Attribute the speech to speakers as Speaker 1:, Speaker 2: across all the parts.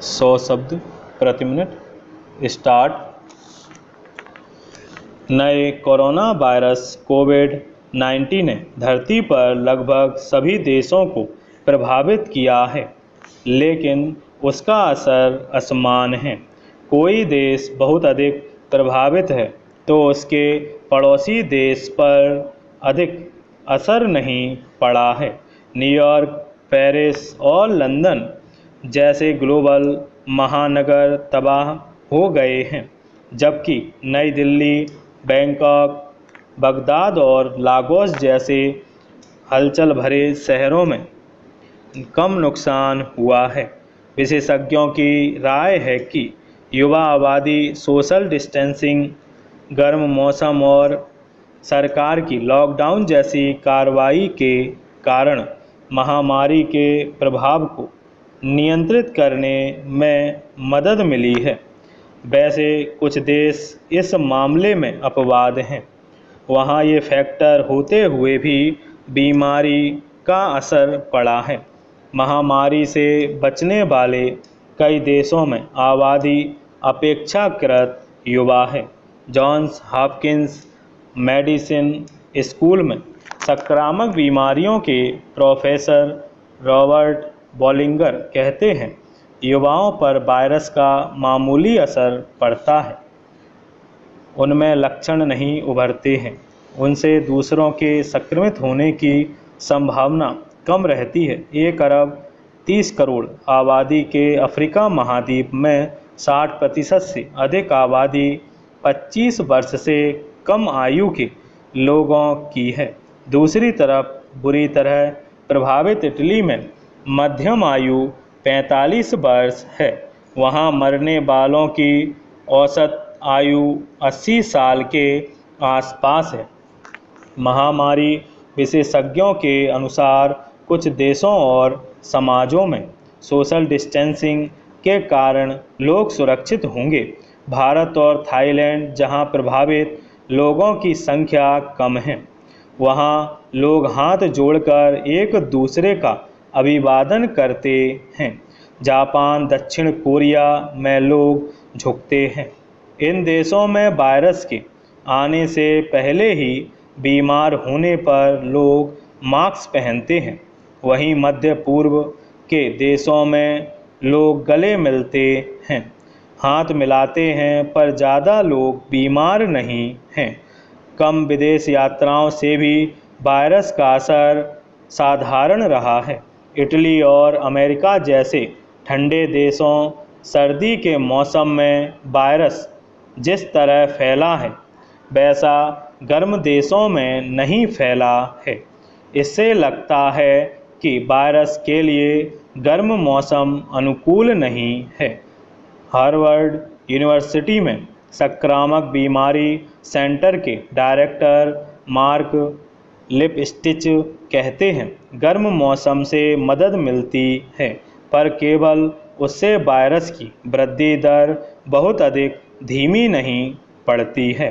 Speaker 1: 100 शब्द प्रति minute. Start. नए कोरोना वायरस कोविड-19 ने धरती पर लगभग सभी देशों को प्रभावित किया है, लेकिन उसका असर असमान है। कोई देश बहुत अधिक प्रभावित है तो उसके पड़ोसी देश पर अधिक असर नहीं पड़ा है। न्यूयॉर्क, पेरिस और लंदन जैसे ग्लोबल महानगर तबाह हो गए हैं, जबकि नई दिल्ली, बैंकॉक, बगदाद और लागोस जैसे हलचल भरे शहरों में कम नुकसान हुआ है। विशेषज्ञों की राय है कि युवा आबादी, सोशल डिस्टेंसिंग, गर्म मौसम और सरकार की लॉकडाउन जैसी कार्रवाई के कारण महामारी के प्रभाव को नियंत्रित करने में मदद मिली है। वैसे कुछ देश इस मामले में अपवाद हैं। वहाँ ये फैक्टर होते हुए भी बीमारी का असर पड़ा है। महामारी से बचने वाले कई देशों में आबादी अपेक्षाकृत युवा है। जॉन्स हॉपकिंस मेडिसिन स्कूल में संक्रामक बीमारियों के प्रोफेसर रॉबर्ट बॉलिंगर कहते हैं, युवाओं पर वायरस का मामूली असर पड़ता है। उनमें लक्षण नहीं उभरते हैं, उनसे दूसरों के संक्रमित होने की संभावना कम रहती है। 1 अरब 30 करोड़ आबादी के अफ्रीका महाद्वीप में 60% से अधिक आबादी 25 वर्ष से कम आयु के लोगों की है। दूसरी तरफ बुरी तरह प्रभावित इटली में मध्यम आयु 45 वर्ष है। वहाँ मरने वालों की औसत आयु 80 साल के आसपास है। महामारी विशेषज्ञों के अनुसार कुछ देशों और समाजों में सोशल डिस्टेंसिंग के कारण लोग सुरक्षित होंगे। भारत और थाईलैंड, जहां प्रभावित लोगों की संख्या कम है, वहां लोग हाथ जोड़कर एक दूसरे का अभिवादन करते हैं। जापान, दक्षिण कोरिया में लोग झुकते हैं। इन देशों में वायरस के आने से पहले ही बीमार होने पर लोग मास्क पहनते हैं। वहीं मध्य पूर्व के देशों में लोग गले मिलते हैं, हाथ मिलाते हैं, पर ज़्यादा लोग बीमार नहीं हैं। कम विदेश यात्राओं से भी वायरस का असर साधारण रहा है। इटली और अमेरिका जैसे ठंडे देशों सर्दी के मौसम में वायरस जिस तरह फैला है, वैसा गर्म देशों में नहीं फैला है। इससे लगता है कि वायरस के लिए गर्म मौसम अनुकूल नहीं है। हार्वर्ड यूनिवर्सिटी में संक्रामक बीमारी सेंटर के डायरेक्टर मार्क लिपस्टिच कहते हैं, गर्म मौसम से मदद मिलती है, पर केवल उससे वायरस की वृद्धि दर बहुत अधिक धीमी नहीं पड़ती है।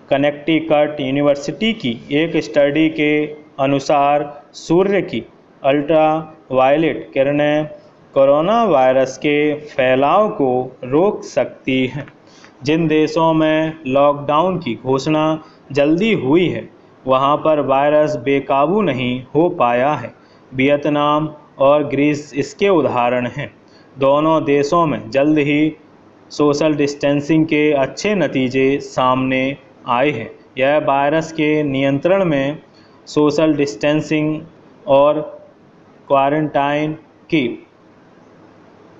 Speaker 1: कनेक्टिकट यूनिवर्सिटी की एक स्टडी के अनुसार सूर्य की अल्ट्रावायलेट किरणें कोरोना वायरस के फैलाव को रोक सकती हैं। जिन देशों में लॉकडाउन की घोषणा जल्दी हुई है, वहां पर वायरस बेकाबू नहीं हो पाया है। वियतनाम और ग्रीस इसके उदाहरण हैं। दोनों देशों में जल्द ही सोशल डिस्टेंसिंग के अच्छे नतीजे सामने आए हैं। यह वायरस के नियंत्रण में सोशल डिस्टेंसिंग और क्वारंटाइन की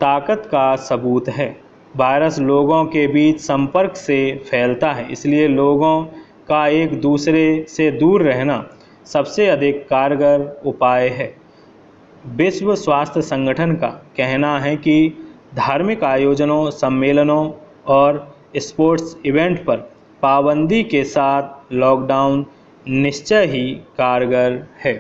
Speaker 1: ताकत का सबूत है। वायरस लोगों के बीच संपर्क से फैलता है, इसलिए लोगों का एक दूसरे से दूर रहना सबसे अधिक कारगर उपाय है। विश्व स्वास्थ्य संगठन का कहना है कि धार्मिक आयोजनों, सम्मेलनों और स्पोर्ट्स इवेंट पर पाबंदी के साथ लॉकडाउन निश्चय ही कारगर है।